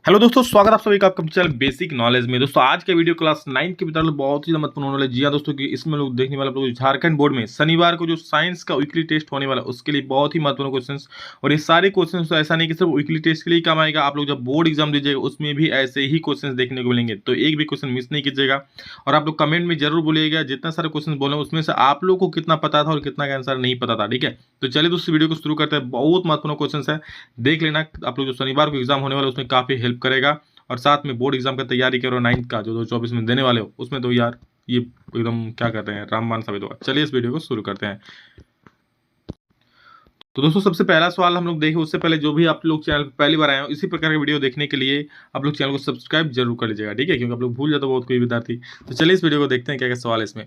Hello दोस्तों, स्वागत है आप सभी का आपका चैनल बेसिक नॉलेज में। दोस्तों आज का वीडियो क्लास 9 के विद्यार्थी बहुत ही महत्वपूर्ण होने वाला है। जी हाँ दोस्तों, कि इसमें लोग देखने वाले आप लोग झारखंड बोर्ड में शनिवार को जो साइंस का वीकली टेस्ट होने वाला है उसके लिए बहुत ही महत्वपूर्ण क्वेश्चंस। और ये सारे क्वेश्चंस तो ऐसा नहीं कि सिर्फ वीकली टेस्ट के लिए काम आएगा, आप लोग जब बोर्ड एग्जाम दीजिएगा उसमें भी ऐसे ही क्वेश्चन देखने को मिलेंगे, तो एक भी क्वेश्चन मिस नहीं कीजिएगा। और आप लोग कमेंट में जरूर बोलिएगा जितना सारे क्वेश्चन बोले उसमें से आप लोग को कितना पता था और कितना का आंसर नहीं पता था। ठीक है, तो चलिए दोस्तों वीडियो को शुरू करते हैं। बहुत महत्वपूर्ण क्वेश्चन है, देख लेना। आप लोग जो शनिवार को एग्जाम होने वाला है उसमें काफी हेल्प करेगा। और साथ में बोर्ड एग्जाम का तैयारी करो 9th का जो 2024 में देने वाले हो, उसमें तो यार ये एकदम क्या कहते हैं रामबाण साबित होगा। चलिए इस वीडियो को शुरू करते हैं। तो दोस्तों सबसे पहला सवाल हम लोग देखें उससे पहले जो भी आप लोग चैनल पर पहली बार आए हो इसी प्रकार के वीडियो देखने के लिए आप लोग चैनल को सब्सक्राइब जरूर कर लीजिएगा, ठीक है, क्योंकि आप लोग भूल जाते हो बहुत कोई विद्यार्थी। तो चलिए इस वीडियो को देखते हैं क्या क्या सवाल है इसमें।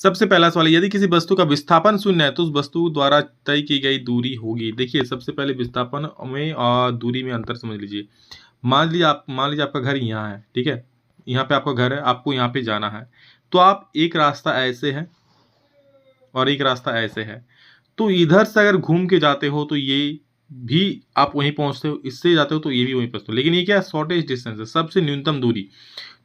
सबसे पहला सवाल, यदि किसी वस्तु का विस्थापन शून्य है तो उस वस्तु द्वारा तय की गई दूरी होगी। देखिए सबसे पहले विस्थापन में और दूरी में अंतर समझ लीजिए। मान लीजिए आपका घर यहाँ है, ठीक है, यहाँ पे आपका घर है, आपको यहाँ पे जाना है। तो आप एक रास्ता ऐसे है और एक रास्ता ऐसे है, तो इधर से अगर घूम के जाते हो तो ये भी आप वहीं पहुंचते हो, इससे जाते हो तो ये भी वहीं पहुंचते हो। लेकिन ये क्या शॉर्टेज डिस्टेंस है, सबसे न्यूनतम दूरी।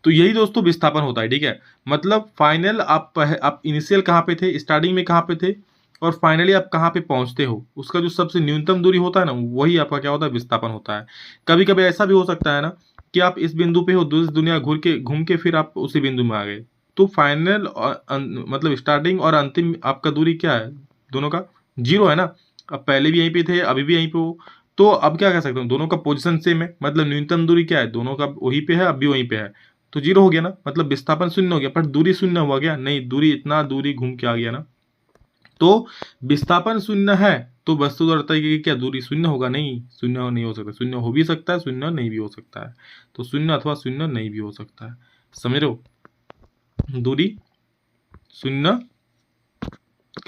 तो यही दोस्तों विस्थापन होता है, ठीक है। मतलब फाइनल आप इनिशियल कहाँ पे थे, स्टार्टिंग में कहाँ पे थे, और फाइनली आप कहाँ पे पहुंचते हो, उसका जो सबसे न्यूनतम दूरी होता है ना, वही आपका क्या होता है, विस्थापन होता है। कभी कभी ऐसा भी हो सकता है ना कि आप इस बिंदु पे हो, दूसरी दुनिया घूम के फिर आप उसी बिंदु में आ गए। तो फाइनल मतलब स्टार्टिंग और अंतिम आपका दूरी क्या है, दोनों का जीरो है ना। अब पहले भी यहीं पे थे, अभी भी यहीं पे हो, तो अब क्या कह सकते हो, दोनों का पोजीशन सेम है, मतलब न्यूनतम दूरी क्या है, दोनों का वहीं पे है, अब भी वहीं पे है, तो जीरो हो गया ना। मतलब विस्थापन शून्य हो गया, पर दूरी शून्य हुआ गया नहीं, दूरी इतना दूरी घूम के आ गया ना। तो विस्थापन शून्य है तो वस्तु द्वारा तय की क्या दूरी शून्य होगा, नहीं, शून्य नहीं हो सकता। शून्य हो भी सकता है, शून्य नहीं भी हो सकता है। तो शून्य अथवा शून्य नहीं भी हो सकता है, समझ रहे हो। दूरी शून्य,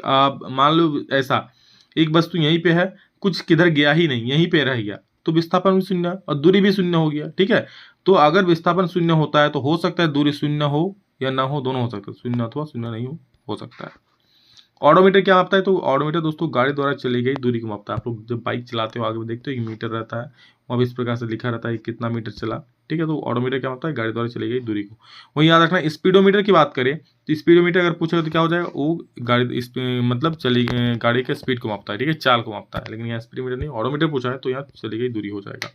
आप मान लो ऐसा एक वस्तु यहीं पे है, कुछ किधर गया ही नहीं, यहीं पे रह गया, तो विस्थापन भी शून्य और दूरी भी शून्य हो गया, ठीक है। तो अगर विस्थापन शून्य होता है तो हो सकता है दूरी शून्य हो या ना हो, दोनों हो सकता है, शून्य अथवा शून्य नहीं हो सकता है। ऑडोमीटर क्या मापता है, तो ऑडोमीटर दोस्तों गाड़ी द्वारा चली गई दूरी को मापता है। आप लोग जब बाइक चलाते हो आगे में देखते हो एक मीटर रहता है, वहाँ भी इस प्रकार से लिखा रहता है कितना मीटर चला, ठीक है। तो ऑडोमीटर क्या मापता है, गाड़ी द्वारा चली गई दूरी को। वही याद रखना। स्पीडोमीटर की बात करें तो स्पीडोमीटर अगर पूछेगा तो क्या हो जाएगा, वो मतलब चली गाड़ी के स्पीड को मापता है, ठीक है, चाल को मापता है। लेकिन यहाँ स्पीडोमीटर नहीं, ऑडोमीटर पूछा है तो यहाँ चली गई दूरी हो जाएगा।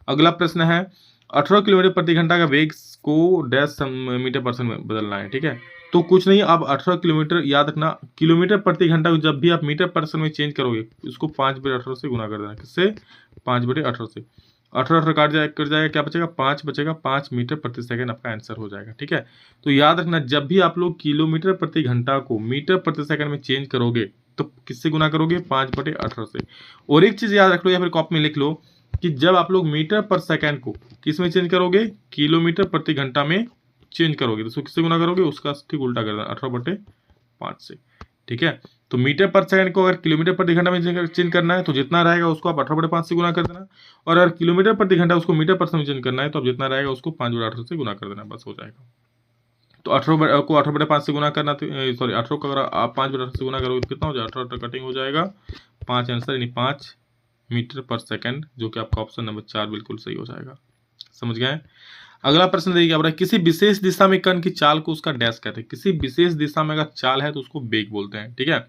अगला प्रश्न है 18 किलोमीटर प्रति घंटा का वेग को डैश मीटर परसेंट में बदलना है, ठीक है। तो कुछ नहीं, आप 18 किलोमीटर याद रखना, किलोमीटर प्रति घंटा को जब भी आप मीटर परसेंट में चेंज करोगे उसको 5/18 से गुना कर देना। किससे, 5/18 से। 18 काट जाए कर जाएगा, क्या बचेगा, 5 बचेगा, 5 मीटर प्रति सेकंड आपका आंसर हो जाएगा, ठीक है। तो याद रखना जब भी आप लोग किलोमीटर प्रति घंटा को मीटर प्रति सेकंड में चेंज करोगे तो किससे गुना करोगे, 5/18 से। और एक चीज याद रख लो या फिर कॉपी में लिख लो कि जब आप लोग मीटर पर सेकंड को किस में चेंज करोगे, किलोमीटर प्रति घंटा में चेंज करोगे, तो उसको किससे गुना करोगे, उसका ठीक उल्टा कर देना, 18/5 से, ठीक है। तो मीटर पर सेकंड को अगर किलोमीटर प्रति घंटा में चेंज करना है तो जितना रहेगा उसको आप 18/5 से गुना कर देना, और अगर किलोमीटर प्रति घंटा उसको मीटर पर में चेंज करना है तो अब जितना रहेगा उसको 5/18 से गुना कर देना, बस हो जाएगा। तो 18 को 18/5 से गुना करना, सॉरी 18 को अगर आप 5/18 से गुना करोगे तो कितना हो जाएगा, 18 कटिंग हो जाएगा, 5 आंसर यानी 5 मीटर पर सेकंड, जो कि आपका ऑप्शन नंबर 4 बिल्कुल सही हो जाएगा। समझ गए। अगला प्रश्न देखिए आप, किसी विशेष दिशा में कण की चाल को उसका डैश कहते हैं। किसी विशेष दिशा में अगर चाल है तो उसको वेग बोलते हैं, ठीक है।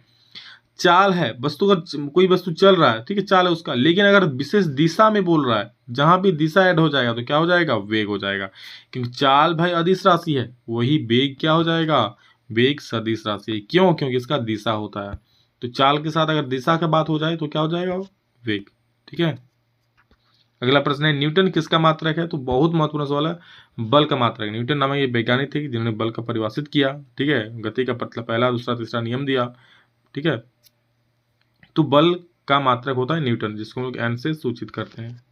चाल है वस्तु का, कोई वस्तु चल रहा है, ठीक है, चाल है उसका, लेकिन अगर विशेष दिशा में बोल रहा है, जहां भी दिशा ऐड हो जाएगा तो क्या हो जाएगा, वेग हो जाएगा। क्योंकि चाल भाई अदिश राशि है, वही वेग क्या हो जाएगा, वेग सदिश राशि है। क्यों, क्योंकि इसका दिशा होता है। तो चाल के साथ अगर दिशा की बात हो जाए तो क्या हो जाएगा, वेग, ठीक है। अगला प्रश्न है न्यूटन किसका मात्रक है, तो बहुत महत्वपूर्ण सवाल है। बल का मात्रक, न्यूटन नामक ये वैज्ञानिक थे जिन्होंने बल का परिभाषित किया, ठीक है, गति का पहला दूसरा तीसरा नियम दिया, ठीक है। तो बल का मात्रक होता है न्यूटन, जिसको हम लोग एन से सूचित करते हैं।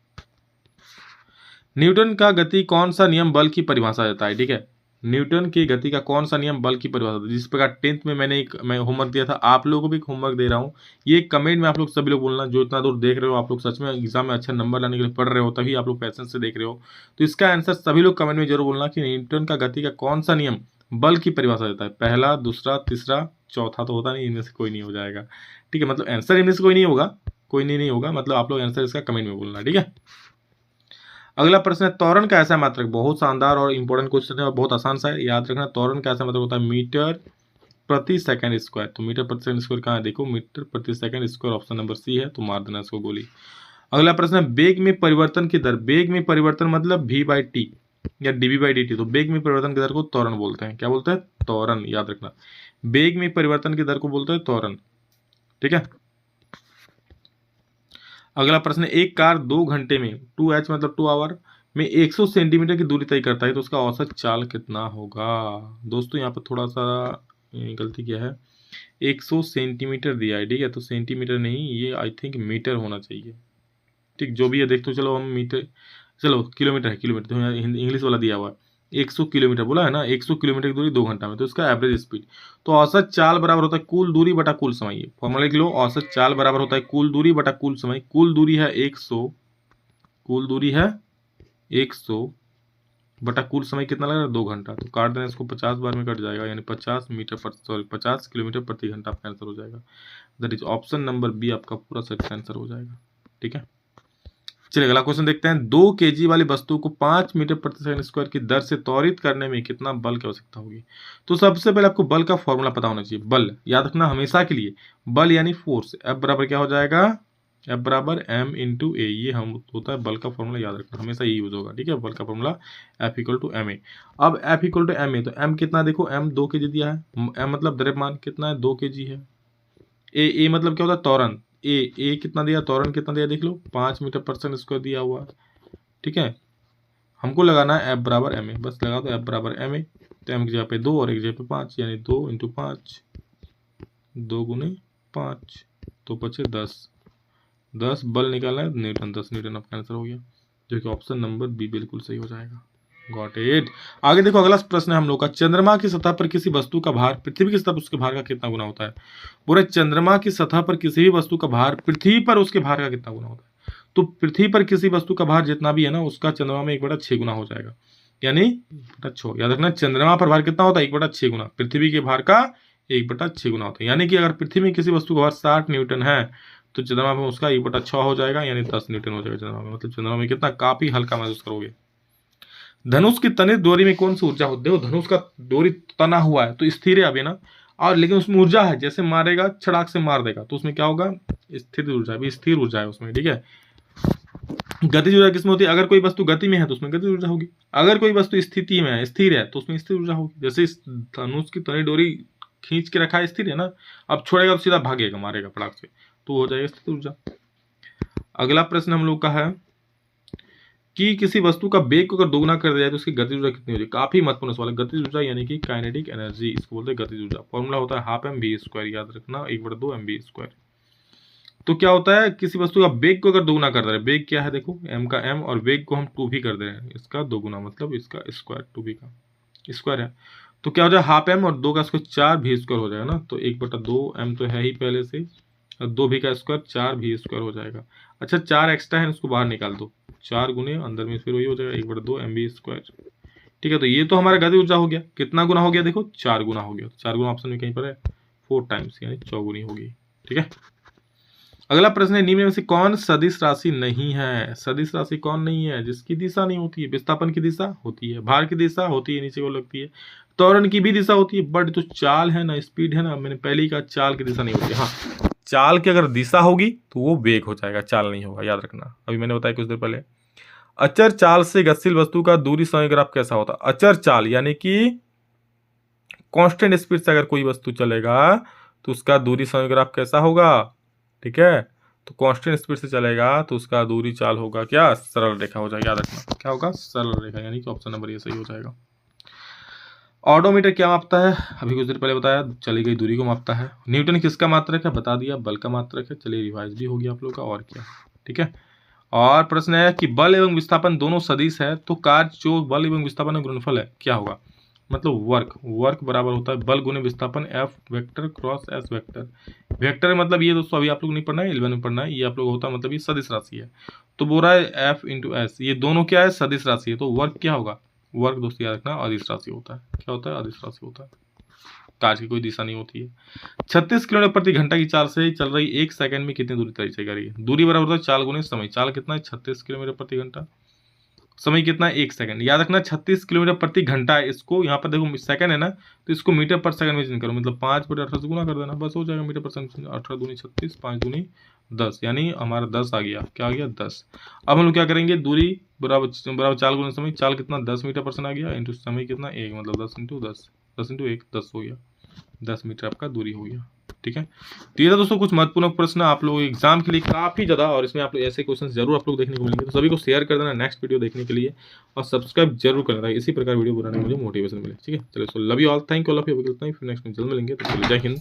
न्यूटन का गति कौन सा नियम बल की परिभाषा देता है, ठीक है। न्यूटन की गति का कौन सा नियम बल की परिभाषा देता है। जिस प्रकार 10th में मैं होमवर्क दिया था, आप लोगों को भी होमवर्क दे रहा हूँ, ये कमेंट में आप लोग सभी लोग बोलना, जो इतना दूर देख रहे हो आप लोग सच में एग्जाम में अच्छा नंबर लाने के लिए पढ़ रहे हो, तभी आप लोग पैसेंस से देख रहे हो। तो इसका आंसर सभी लोग कमेंट में जरूर बोलना कि न्यूटन का गति का कौन सा नियम बल की परिभाषा देता है। पहला दूसरा तीसरा चौथा तो होता नहीं, इनमें से कोई नहीं हो जाएगा, ठीक है। मतलब आंसर इनमें से कोई नहीं होगा, कोई नहीं होगा, मतलब आप लोग आंसर इसका कमेंट में बोलना, ठीक है। अगला प्रश्न है त्वरण का ऐसा मात्रक, बहुत शानदार और इंपॉर्टेंट क्वेश्चन है और बहुत आसान सा है, याद रखना। त्वरण का ऐसा मात्रक होता है मीटर प्रति सेकंड स्क्वायर। तो मीटर प्रति सेकंड स्क्वायर कहाँ है, देखो मीटर प्रति second square, option number C है, तो मार देना इसको गोली। अगला प्रश्न है वेग में परिवर्तन की दर। वेग में परिवर्तन मतलब v/t या dv/dt। तो वेग में परिवर्तन की दर को त्वरण बोलते हैं। क्या बोलते हैं, त्वरण, याद रखना। वेग में परिवर्तन की दर को बोलते हैं त्वरण, ठीक है। अगला प्रश्न है एक कार 2 घंटे में 2h मतलब 2 आवर में 100 सेंटीमीटर की दूरी तय करता है, तो उसका औसत चाल कितना होगा। दोस्तों यहाँ पर थोड़ा सा गलती किया है, 100 सेंटीमीटर दिया है, ठीक है, तो सेंटीमीटर नहीं, ये आई थिंक मीटर होना चाहिए, ठीक, जो भी है देख, तो चलो हम मीटर, चलो किलोमीटर है, किलोमीटर, तो यहाँ इंग्लिश वाला दिया हुआ है। 100 किलोमीटर बोला है ना, 100 किलोमीटर की दूरी 2 घंटा में, तो इसका एवरेज स्पीड। तो औसत चाल बराबर होता है कुल दूरी बटा कुल समय। फॉर्मूला लिख लो, औसत चाल बराबर होता है कुल दूरी बटा कुल समय। कुल दूरी है 100, कुल दूरी है 100 बटा कुल समय कितना लग रहा है, 2 घंटा। तो काट देना इसको, 50 बार में कट जाएगा, यानी 50 किलोमीटर प्रति घंटा आपका आंसर हो जाएगा। That is option number B आपका पूरा सही आंसर हो जाएगा, ठीक है। चलिए अगला क्वेश्चन देखते हैं। 2 kg वाली वस्तु को 5 मीटर प्रति सेकंड स्क्वायर की दर से त्वरित करने में कितना बल की आवश्यकता होगी। तो सबसे पहले आपको बल का फॉर्मूला पता होना चाहिए। बल याद रखना हमेशा के लिए, बल यानी फोर्स, F बराबर क्या हो जाएगा, F बराबर m इंटू ए, ये हम होता है बल का फॉर्मूला, याद रखना हमेशा ये यूज होगा, ठीक है। बल का formula F equal to M A. अब F equal to M A, तो m कितना, देखो m 2 kg दिया है, m मतलब द्रव्यमान कितना है, 2 kg है। ए मतलब क्या होता है, त्वरण, ए कितना दिया, त्वरण कितना दिया देख लो, 5 मीटर पर सेकंड स्क्वायर दिया हुआ है, ठीक है। हमको लगाना है F बराबर एम ए, बस लगा दो F बराबर एम ए। तो m की जगह पे 2 और एक जगह पे 5, यानी 2 इंटू 5, 2 गुने 5, तो बचे 10 बल निकालना है न्यूटन, 10 न्यूटन आपका आंसर हो गया, जो कि ऑप्शन नंबर बी बिल्कुल सही हो जाएगा। Got it. आगे देखो अगला प्रश्न है हम लोग का, चंद्रमा की सतह पर किसी वस्तु का भार पृथ्वी की सतह पर उसके भार का कितना गुना होता है। पूरे चंद्रमा की सतह पर किसी भी वस्तु का भार पृथ्वी पर उसके भार का कितना गुना होता है। तो पृथ्वी पर किसी वस्तु का भार जितना भी है ना, उसका चंद्रमा में 1/6 गुना हो जाएगा, यानी 1/6। याद रखना चंद्रमा पर भार कितना होता है, 1/6 गुना, पृथ्वी के भार का 1/6 गुना होता है। यानी कि अगर पृथ्वी में किसी वस्तु का भार 60 न्यूटन है, तो चंद्रमा में उसका 1/6 हो जाएगा, यानी 10 न्यूटन हो जाएगा चंद्रमा में। मतलब चंद्रमा में कितना काफी हल्का महसूस करोगे। धनुष की तनित डोरी में कौन सी ऊर्जा होती है। देखो धनुष का डोरी तना हुआ है तो स्थिर है अभी ना, और लेकिन उसमें ऊर्जा है, जैसे मारेगा छड़ाक से मार देगा, तो उसमें क्या होगा, स्थिर ऊर्जा, अभी स्थिर ऊर्जा है उसमें, ठीक है। गतिज ऊर्जा किसमें होती है, अगर कोई वस्तु गति में है तो उसमें गतिज ऊर्जा होगी, अगर कोई वस्तु स्थिति में है, स्थिर है, तो उसमें स्थिर ऊर्जा होगी। जैसे इस धनुष की तनी डोरी खींच के रखा है, स्थिर है ना, अब छोड़ेगा तो सीधा भागेगा, मारेगा फटाक से, तो हो जाएगा स्थिर ऊर्जा। अगला प्रश्न हम लोग का है कि किसी वस्तु का वेग को अगर दोगुना कर दिया जाए तो उसकी गतिज ऊर्जा कितनी होगी। काफी महत्वपूर्ण सवाल है। गतिज ऊर्जा यानी कि काइनेटिक एनर्जी, इसको बोलते हैं गतिज ऊर्जा। फॉर्मूला होता है ½ mv², याद रखना 1/2 mv²। तो क्या होता है, किसी वस्तु का वेग को अगर दोगुना कर दे रहे हैं, वेग क्या है देखो, m का m, और वेग को हम 2v कर दे रहे हैं, इसका दोगुना मतलब इसका स्क्वायर, 2v का स्क्वायर है, तो क्या हो जाएगा ½ m और 2 का स्क्वायर 4v² हो जाएगा ना। तो 1/2 m तो है ही पहले से, और 2v का स्क्वायर 4v² हो जाएगा। अच्छा 4 एक्स्ट्रा है, उसको बाहर निकाल दो, 4 गुने अंदर में फिर वही हो जाएगा 1/2 mv², ठीक है। तो ये तो हमारा गति ऊर्जा हो गया, कितना गुना हो गया देखो, 4 गुना हो गया। 4 गुना ऑप्शन में कहीं पर है, 4 टाइम्स, यानी 4 गुनी होगी, ठीक है। अगला प्रश्न है निम्न में से कौन सदिश राशि नहीं है। सदिश राशि कौन नहीं है, जिसकी दिशा नहीं होती है। विस्थापन की दिशा होती है, भार की दिशा होती है, नीचे को लगती है, त्वरण की भी दिशा होती है, बट तो चाल है ना, स्पीड है ना, मैंने पहले ही कहा चाल की दिशा नहीं होती। हाँ चाल की अगर दिशा होगी तो वो वेग हो जाएगा, चाल नहीं होगा, याद रखना। अभी मैंने बताया कुछ देर पहले। अचर चाल से गतिशील वस्तु का दूरी समय ग्राफ कैसा होता है। अचर चाल यानी कि कांस्टेंट स्पीड से अगर कोई वस्तु चलेगा तो उसका दूरी समय ग्राफ कैसा होगा, ठीक है। तो कांस्टेंट स्पीड से चलेगा तो उसका दूरी चाल होगा क्या, सरल रेखा हो जाएगा, याद रखना क्या होगा, सरल रेखा, यानी कि ऑप्शन नंबर ये सही हो जाएगा। ऑडोमीटर क्या मापता है, अभी कुछ देर पहले बताया, चली गई दूरी को मापता है। न्यूटन किसका मात्रक है, बता दिया, बल का मात्रक है। चलिए रिवाइज भी हो गया आप लोग का, और क्या, ठीक है। और प्रश्न है कि बल एवं विस्थापन दोनों सदिश है, तो कार्य जो बल एवं विस्थापन का गुणनफल है क्या होगा। मतलब वर्क बराबर होता है बल गुने विस्थापन F vector cross S vector. Vector मतलब ये दोस्तों अभी आप लोग नहीं पढ़ना है, 11 में पढ़ना है, ये आप लोग होता है मतलब ये सदिश राशि है। तो बोल रहा है F इंटू S, ये दोनों क्या है, सदिश राशि है। तो वर्क क्या होगा, वर्क दोस्तों याद रखना अदिश राशि होता है। क्या होता है, अदिश राशि होता है। कार्य की कोई दिशा नहीं होती है। 36 किलोमीटर प्रति घंटा की चाल से चल रही 1 सेकंड में कितनी दूरी तय करेगी। दूरी बराबर होता है चाल गुने समय। चाल कितना है, 36 किलोमीटर प्रति घंटा, समय कितना है 1 सेकंड। याद रखना 36 किलोमीटर प्रति घंटा है, इसको यहाँ पर देखो सेकंड है ना, तो इसको मीटर पर सेकंड में चेंज करो, मतलब 5/18 से गुना कर देना, बस हो जाएगा मीटर पर सेकंड। 18 दूनी 36, 5 दूनी 10, यानी हमारा 10 आ गया। क्या आ गया 10। अब हम लोग क्या करेंगे, दूरी बराबर चाल गुना समय, चाल कितना 10 मीटर पर सेकंड आ गया, इंटू समय कितना 1, मतलब 10 इंटू 10, 10 इंटू 1 10 हो गया, 10 मीटर आपका दूरी हो गया। ठीक है, तो ये था दोस्तों कुछ महत्वपूर्ण प्रश्न आप लोग एग्जाम के लिए काफ़ी ज़्यादा, और इसमें आप लोग ऐसे क्वेश्चन जरूर आप लोग देखने को मिलेंगे। तो सभी को शेयर कर देना नेक्स्ट वीडियो देखने के लिए, और सब्सक्राइब जरूर कर देना, इसी प्रकार वीडियो बनाने में मुझे मोटिवेशन मिले। ठीक है, चलो, so love you all, thank you all of you. फिर नेक्स्ट में जल्द मिलेंगे, तो चलिए जय हिंद।